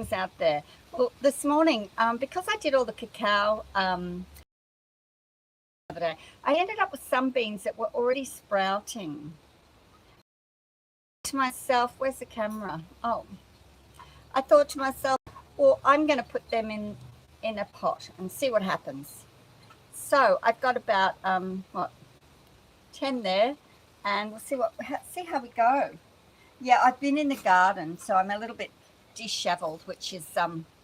things out there. Well, this morning, because I did all the cacao the other day, I ended up with some beans that were already sprouting. To myself, where's the camera? Oh, I thought to myself, well, I'm going to put them in a pot and see what happens. So I've got about what, 10 there, and we'll see how we go. Yeah, I've been in the garden, so I'm a little bit disheveled, which is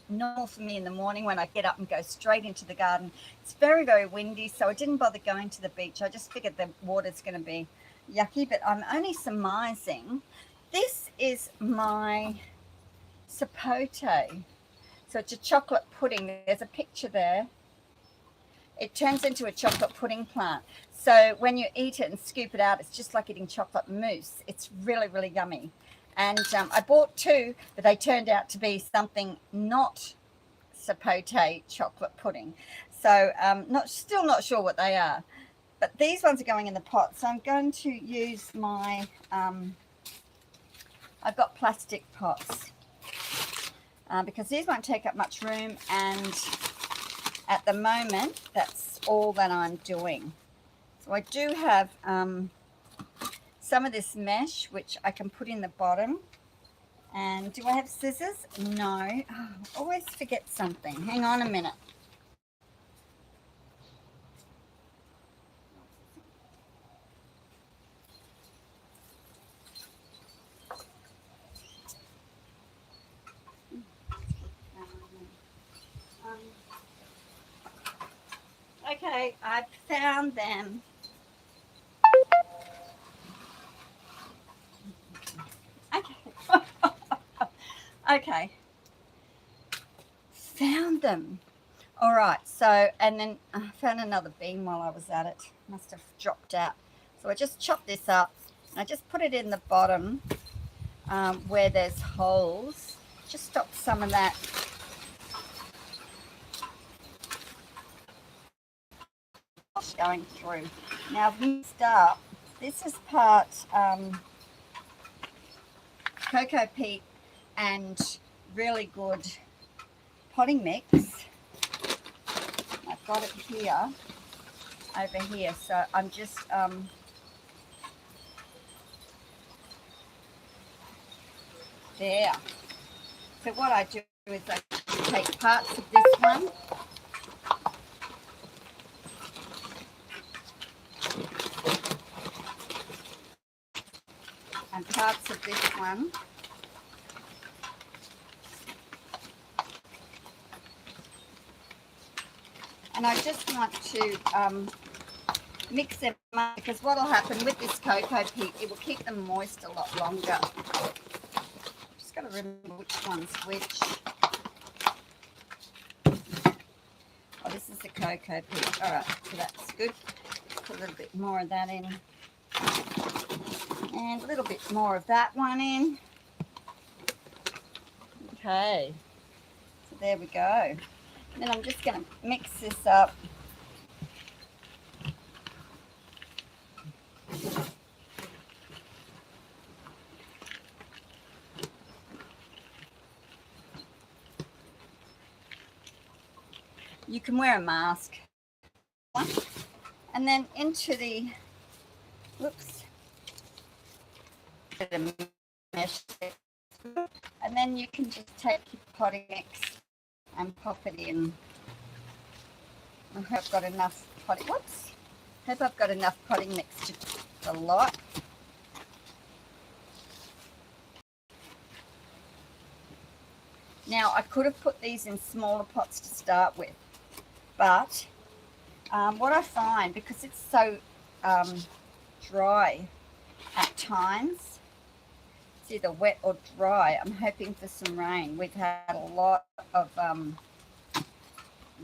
normal for me in the morning when I get up and go straight into the garden. It's very, very windy, so I didn't bother going to the beach. I just figured the water's going to be yucky, but I'm only surmising. This is my sapote. So it's a chocolate pudding. There's a picture there. It turns into a chocolate pudding plant. So when you eat it and scoop it out, it's just like eating chocolate mousse. It's really, really yummy. And I bought two, but they turned out to be something not sapote chocolate pudding. So still not sure what they are. But these ones are going in the pot. So I'm going to use my, I've got plastic pots because these won't take up much room, and at the moment, that's all that I'm doing. So I do have some of this mesh, which I can put in the bottom. And do I have scissors? No. Oh, I always forget something. Hang on a minute. Okay, I've found them. Okay. Okay. Found them. All right, so, and then I found another bean while I was at it. Must have dropped out. So I just chopped this up. I just put it in the bottom where there's holes. Just stop some of that going through. Now I've mixed up. This is part cocoa peat and really good potting mix. I've got it here, over here. So I'm just there. So what I do is I take parts of this one. And parts of this one. And I just want to mix them up, because what will happen with this cocoa peat, it will keep them moist a lot longer. Just got to remember which one's which. Oh, this is the cocoa peat. All right, so that's good. Put a little bit more of that in. And a little bit more of that one in. Okay, so there we go. And then I'm just going to mix this up. You can wear a mask. And then into the, whoops, mesh. And then you can just take your potting mix and pop it in. I hope I've got enough potting, whoops. Hope I've got enough potting mix to do a lot. Now I could have put these in smaller pots to start with, but what I find, because it's so dry at times, it's either wet or dry, I'm hoping for some rain. We've had a lot of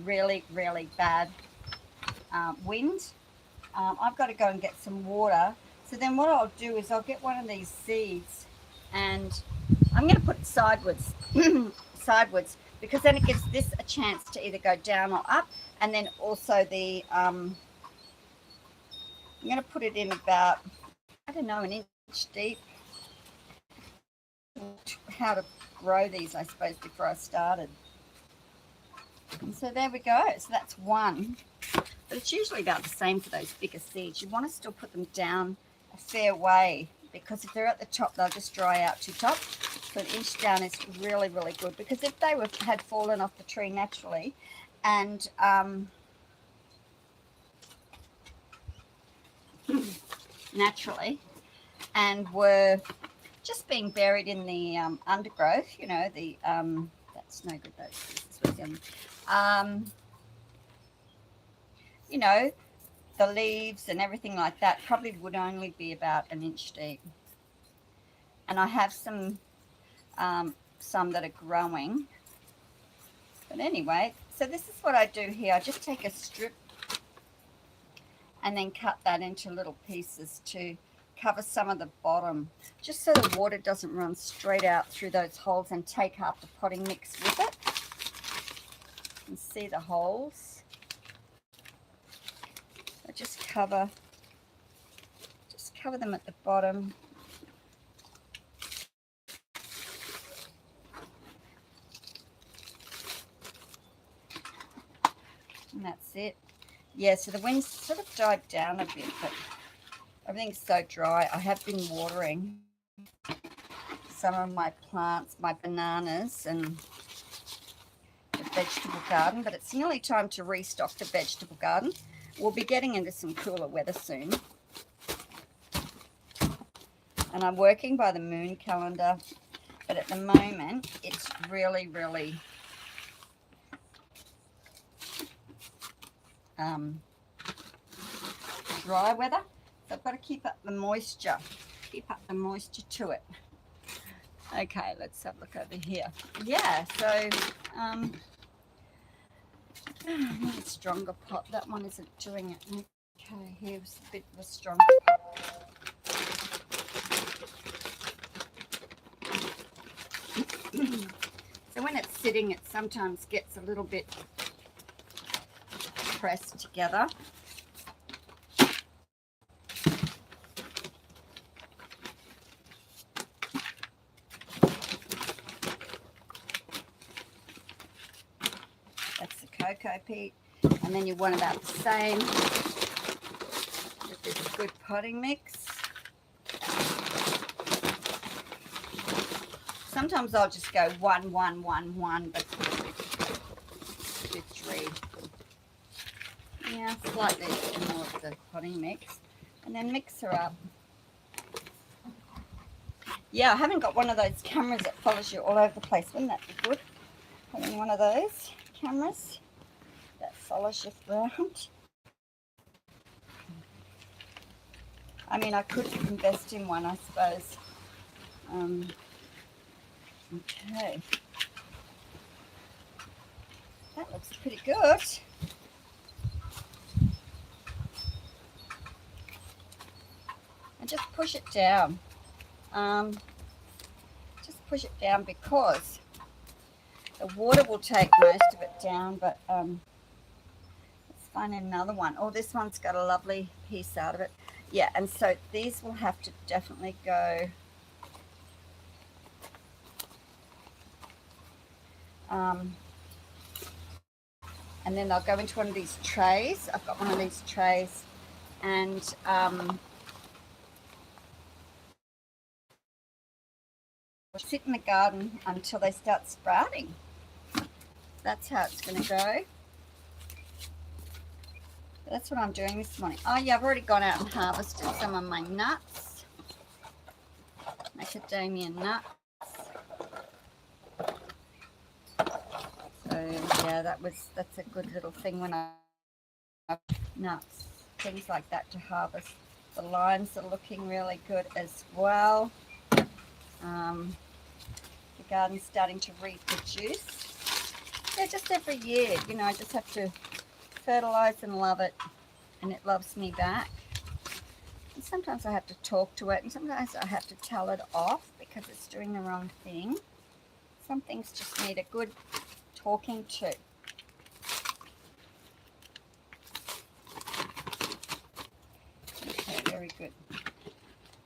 really, really bad wind. I've got to go and get some water. So then what I'll do is I'll get one of these seeds and I'm going to put it sideways, sideways, because then it gives this a chance to either go down or up. And then also the, I'm going to put it in about, I don't know, an inch deep. How to grow these, I suppose, before I started. And so there we go. So that's one. But it's usually about the same for those bigger seeds. You want to still put them down a fair way, because if they're at the top, they'll just dry out too top. So an inch down is really, really good, because if they had fallen off the tree naturally and were just being buried in the undergrowth, you know, that's no good, you know, the leaves and everything like that probably would only be about an inch deep. And I have some that are growing. But anyway, so this is what I do here. I just take a strip and then cut that into little pieces to cover some of the bottom, just so the water doesn't run straight out through those holes and take half the potting mix with it. You can see the holes. I just cover them at the bottom. And that's it. Yeah, so the wind's sort of died down a bit, but everything's so dry. I have been watering some of my plants, my bananas and the vegetable garden, but it's nearly time to restock the vegetable garden. We'll be getting into some cooler weather soon. And I'm working by the moon calendar, but at the moment it's really, really dry weather. So I've got to keep up the moisture to it. Okay, let's have a look over here. Yeah, so I need a stronger pot. That one isn't doing it. Okay, here's a bit of a stronger pot. So when it's sitting, it sometimes gets a little bit pressed together. That's the cocoa peat, and then you want about the same with this good potting mix. Sometimes I'll just go 1, 1, 1, 1, but do 3. Yeah, slightly more of the potting mix, and then mix her up. Yeah, I haven't got one of those cameras that follows you all over the place. Wouldn't that be good? Having one of those cameras that follows you around. I mean, I could invest in one, I suppose. Okay. That looks pretty good. And just push it down. Just push it down, because the water will take most of it down, but let's find another one. Oh, this one's got a lovely piece out of it. Yeah, and so these will have to definitely go and then they'll go into one of these trays. I've got one of these trays, and sit in the garden until they start sprouting. That's how it's going to go. That's what I'm doing this morning. Oh yeah, I've already gone out and harvested some of my nuts, macadamia nuts. So yeah, that's a good little thing when I have nuts, things like that to harvest. The limes are looking really good as well. The garden's starting to reproduce. Yeah, just every year, you know, I just have to fertilize and love it, and it loves me back. And sometimes I have to talk to it, and sometimes I have to tell it off because it's doing the wrong thing. Some things just need a good talking to. Okay, very good.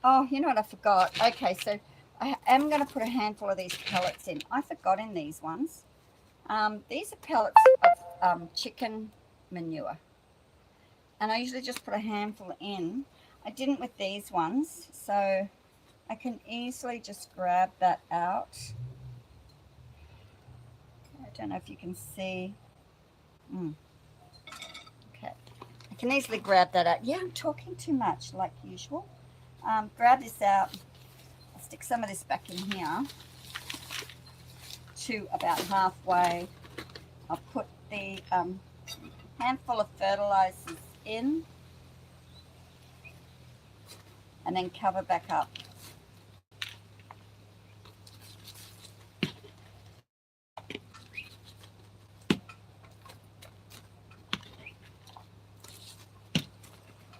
Oh, you know what I forgot? Okay, so I am going to put a handful of these pellets in. I forgot in these ones. These are pellets of chicken manure. And I usually just put a handful in. I didn't with these ones, so I can easily just grab that out. I don't know if you can see. Okay, I can easily grab that out. Yeah, I'm talking too much like usual. Grab this out. I'll stick some of this back in here to about halfway. I'll put the handful of fertilizers in and then cover back up.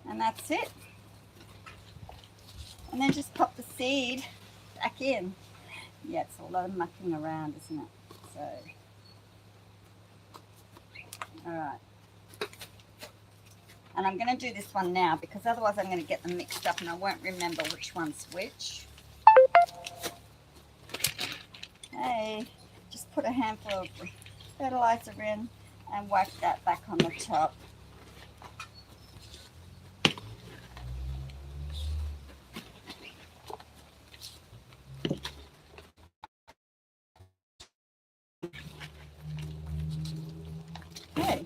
And that's it. And then just pop the seed back in. Yeah, it's a lot of mucking around, isn't it? So, all right. And I'm going to do this one now because otherwise I'm going to get them mixed up and I won't remember which one's which. Hey, just put a handful of fertilizer in and whack that back on the top. Okay,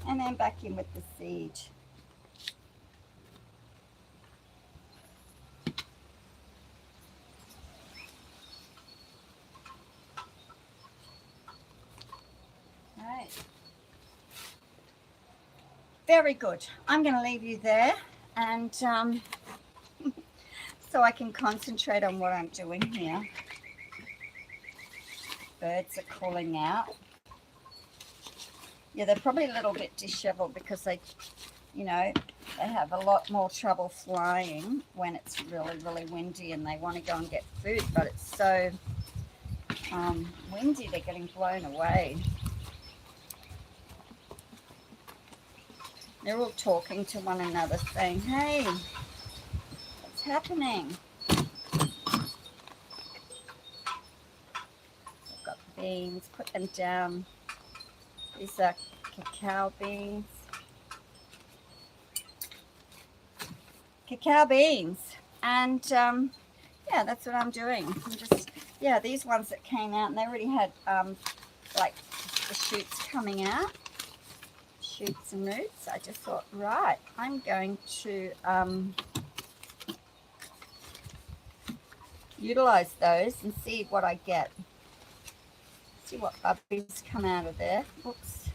and then back in with the seed. Right. Very good. I'm going to leave you there and so I can concentrate on what I'm doing here. Birds are calling out. Yeah, they're probably a little bit disheveled because they, you know, they have a lot more trouble flying when it's really, really windy and they want to go and get food, but it's so windy, they're getting blown away. They're all talking to one another saying, hey, what's happening? I've got beans, put them down. These are cacao beans. Cacao beans. And yeah, that's what I'm doing. I'm just, yeah, these ones that came out and they already had like the shoots coming out. Shoots and roots. I just thought, right, I'm going to utilize those and see what I get. See what bubbies come out of there. Oops.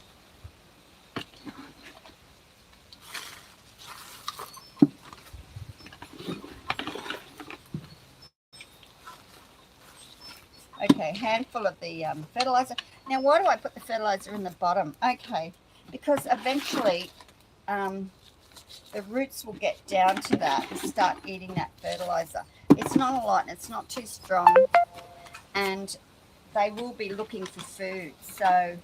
Okay, handful of the fertilizer. Now, why do I put the fertilizer in the bottom? Okay, because eventually the roots will get down to that and start eating that fertilizer. It's not a lot and it's not too strong, and they will be looking for food. So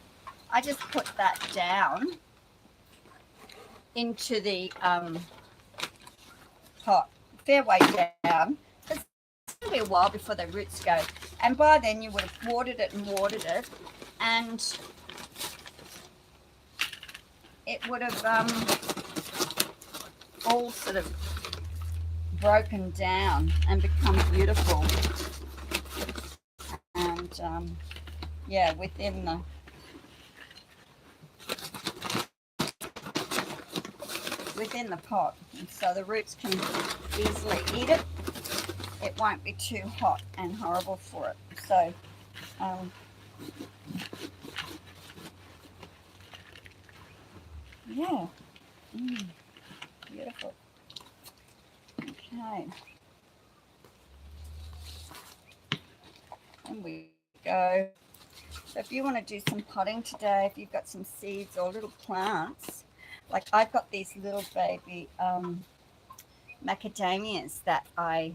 I just put that down into the pot, fair way down. It's going to be a while before the roots go. And by then you would have watered it and it would have all sort of broken down and become beautiful. And yeah, within the pot, and so the roots can easily eat it. It won't be too hot and horrible for it. So yeah, beautiful. Okay, and we go. So if you want to do some potting today, if you've got some seeds or little plants, like I've got these little baby macadamias that I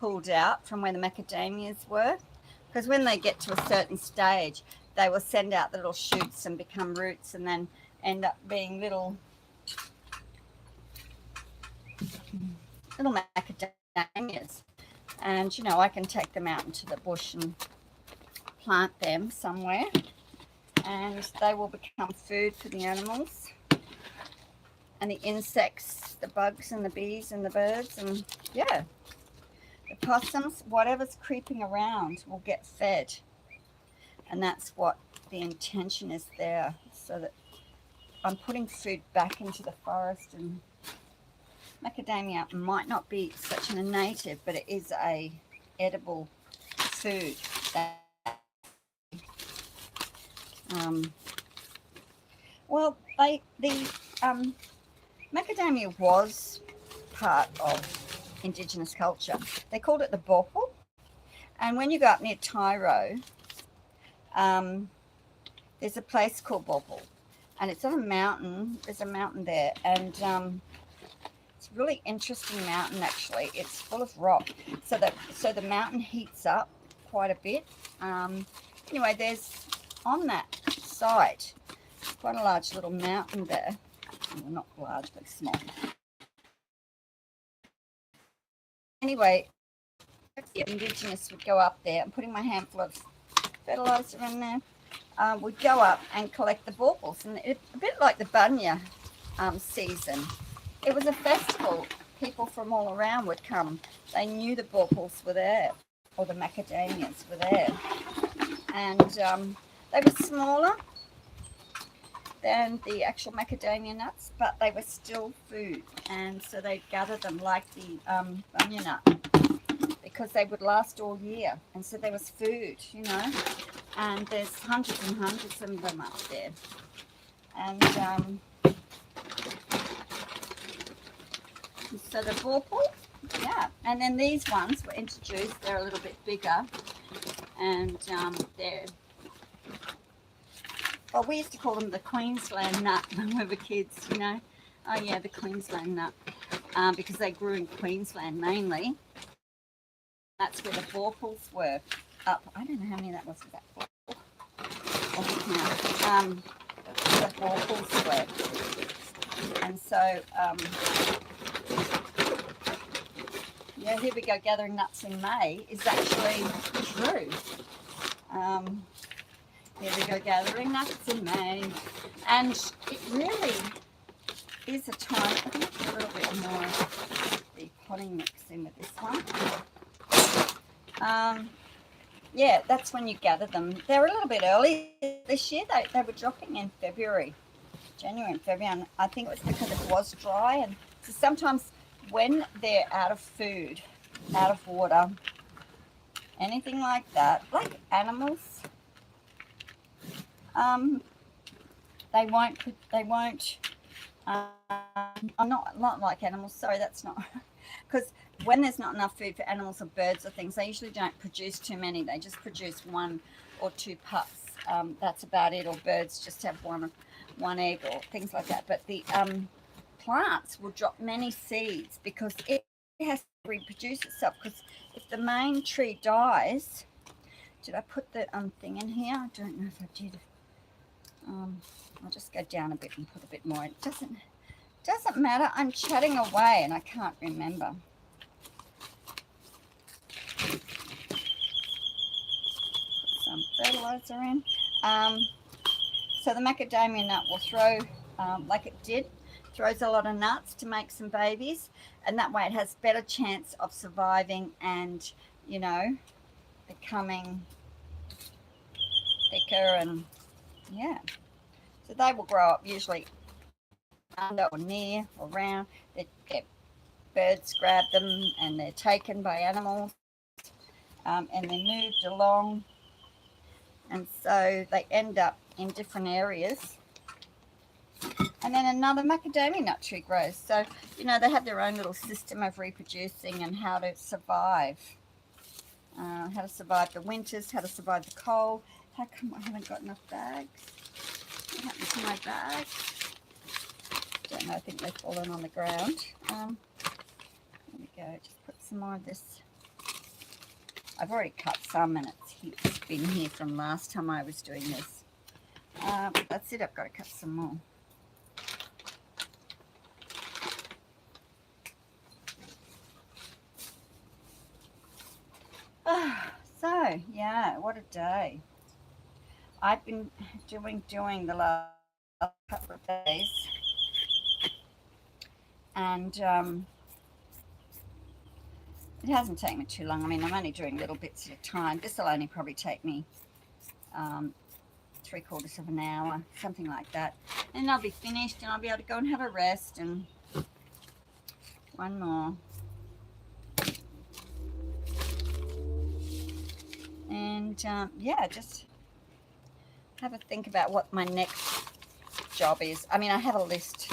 pulled out from where the macadamias were, because when they get to a certain stage, they will send out the little shoots and become roots and then end up being little macadamias. And, you know, I can take them out into the bush and plant them somewhere, and they will become food for the animals and the insects, the bugs and the bees and the birds, and yeah, the possums, whatever's creeping around will get fed. And that's what the intention is there, so that I'm putting food back into the forest. And macadamia might not be such a native, but it is a edible food that well, macadamia was part of Indigenous culture. They called it the bauple. And when you go up near Tyro, there's a place called Bauple. And it's on a mountain. There's a mountain there. And it's a really interesting mountain, actually. It's full of rock. So the mountain heats up quite a bit. Anyway, there's on that site quite a large little mountain there. Well, not large, but small. Anyway, the Indigenous would go up there. I'm putting my handful of fertilizer in there. Would go up and collect the baubles, and a bit like the bunya season. It was a festival. People from all around would come. They knew the baubles were there, or the macadamias were there, and they were smaller than the actual macadamia nuts, but they were still food, and so they'd gather them like the bunya nut, because they would last all year, and so there was food, you know. And there's hundreds and hundreds of them up there, and so the bauple, yeah. And then these ones were introduced. They're a little bit bigger, and they're, well, we used to call them the Queensland nut when we were kids, you know. Oh yeah, the Queensland nut, because they grew in Queensland mainly. That's where the bauples were up. I don't know how many that was. That the bauples were, and so yeah, here we go. Gathering nuts in May is actually true. Here we go, gathering nuts in May, and it really is a time. I think a little bit more of the potting mix in with this one. Yeah, that's when you gather them. They're a little bit early this year. They were dropping in January and February, and I think it was because it was dry. And so sometimes when they're out of food, out of water, anything like that, like animals, they won't. I'm not like animals. Sorry, that's not. Because when there's not enough food for animals or birds or things, they usually don't produce too many. They just produce 1 or 2 pups. That's about it. Or birds just have one egg or things like that. But the plants will drop many seeds because it has to reproduce itself. Because if the main tree dies, did I put the thing in here? I don't know if I did. I'll just go down a bit and put a bit more. It doesn't matter. I'm chatting away and I can't remember. Put some fertilizer in. So the macadamia nut will throw, like it did, throws a lot of nuts to make some babies, and that way it has better chance of surviving and, you know, becoming thicker, and yeah. So they will grow up usually under or near or around. Birds grab them and they're taken by animals, and they're moved along, and so they end up in different areas. And then another macadamia nut tree grows. So, you know, they have their own little system of reproducing and how to survive. How to survive the winters, how to survive the cold. How come I haven't got enough bags? What happened to my bags? Don't know, I think they've fallen on the ground. There we go, just put some more of this. I've already cut some and it's been here from last time I was doing this. That's it, I've got to cut some more. Yeah, what a day. I've been doing the last couple of days, and it hasn't taken me too long. I mean, I'm only doing little bits at a time. This will only probably take me um, 3/4 of an hour, something like that. And I'll be finished and I'll be able to go and have a rest. And one more. And yeah, just have a think about what my next job is. I mean, I have a list.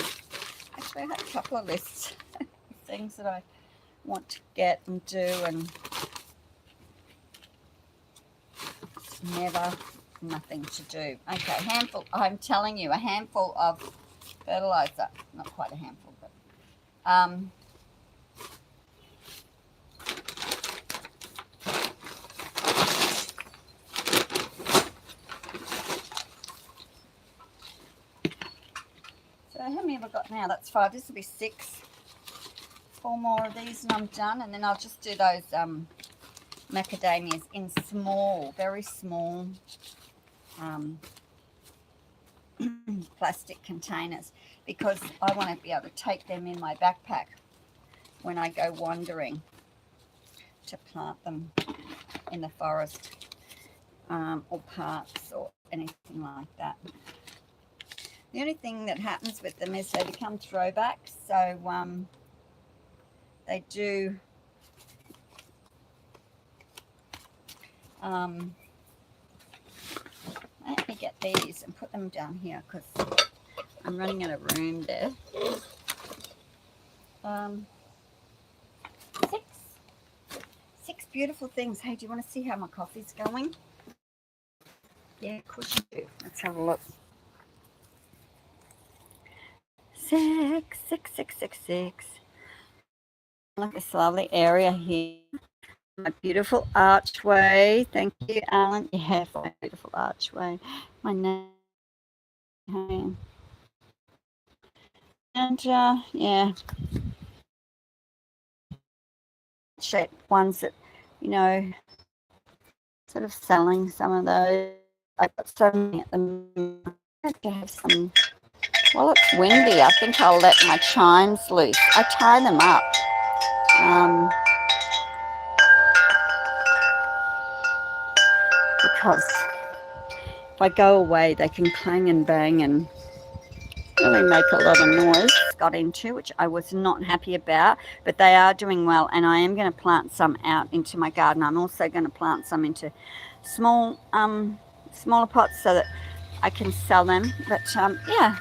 Actually, I have a couple of lists of things that I want to get and do, and never nothing to do. Okay, handful. I'm telling you, a handful of fertilizer. Not quite a handful, but so how many have I got now? That's 5. This will be 6. 4 more of these and I'm done. And then I'll just do those macadamias in small, very small plastic containers, because I want to be able to take them in my backpack when I go wandering to plant them in the forest or parks or anything like that. The only thing that happens with them is they become throwbacks, so they do let me get these and put them down here because I'm running out of room there. 6 beautiful things. Hey, do you want to see how my coffee's going? Yeah, of course you do. Let's have a look. 6, 6, 6, 6, 6. Look at this lovely area here. My beautiful archway. Thank you, Alan. Yeah, for my beautiful archway. My name. And yeah, shape ones that, you know, sort of selling some of those. I've got so many at the moment. I have to have some. Well, it's windy. I think I'll let my chimes loose. I tie them up. Because if I go away, they can clang and bang and really make a lot of noise. Got into, which I was not happy about, but they are doing well, and I am going to plant some out into my garden. I'm also going to plant some into smaller pots so that I can sell them. But yeah,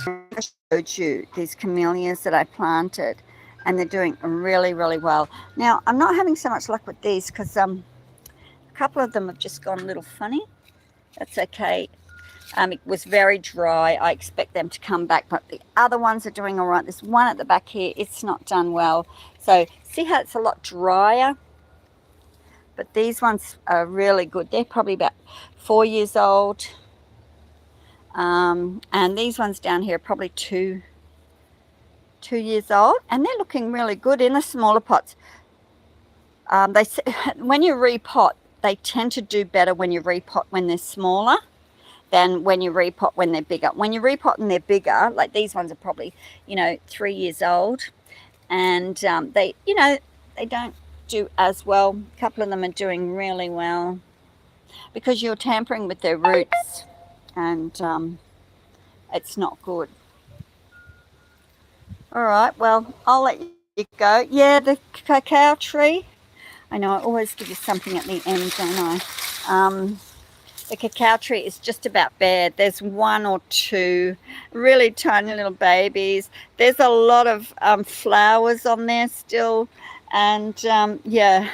I showed you these camellias that I planted, and they're doing really, really well. Now, I'm not having so much luck with these because a couple of them have just gone a little funny. That's okay. It was very dry. I expect them to come back, but the other ones are doing all right. There's one at the back here. It's not done well. So see how it's a lot drier? But these ones are really good. They're probably about 4 years old. And these ones down here are probably 2 years old. And they're looking really good in the smaller pots. When you repot, they tend to do better when you repot when they're smaller than when you repot when they're bigger. When you repot and they're bigger, like these ones are probably, 3 years old, and they don't do as well. A couple of them are doing really well because you're tampering with their roots, and it's not good. All right, well, I'll let you go. Yeah, the cacao tree. I know I always give you something at the end, don't I? The cacao tree is just about bare. There's 1 or 2 really tiny little babies. There's a lot of flowers on there still. And yeah,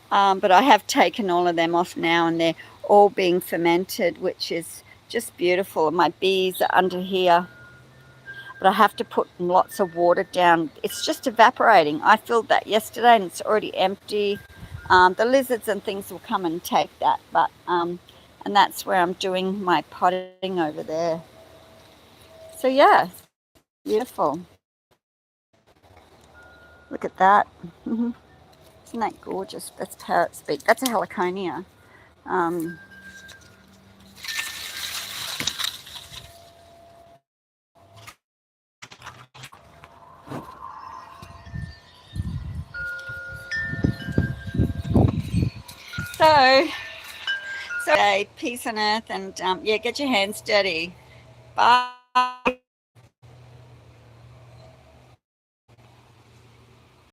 but I have taken all of them off now and they're all being fermented, which is just beautiful. My bees are under here, but I have to put lots of water down. It's just evaporating. I filled that yesterday and it's already empty. The lizards and things will come and take that, but and that's where I'm doing my potting over there. So yeah, beautiful. Look at that. Isn't that gorgeous? That's parrot speak. That's a heliconia. Um, so, peace on earth, and yeah, get your hands dirty. Bye.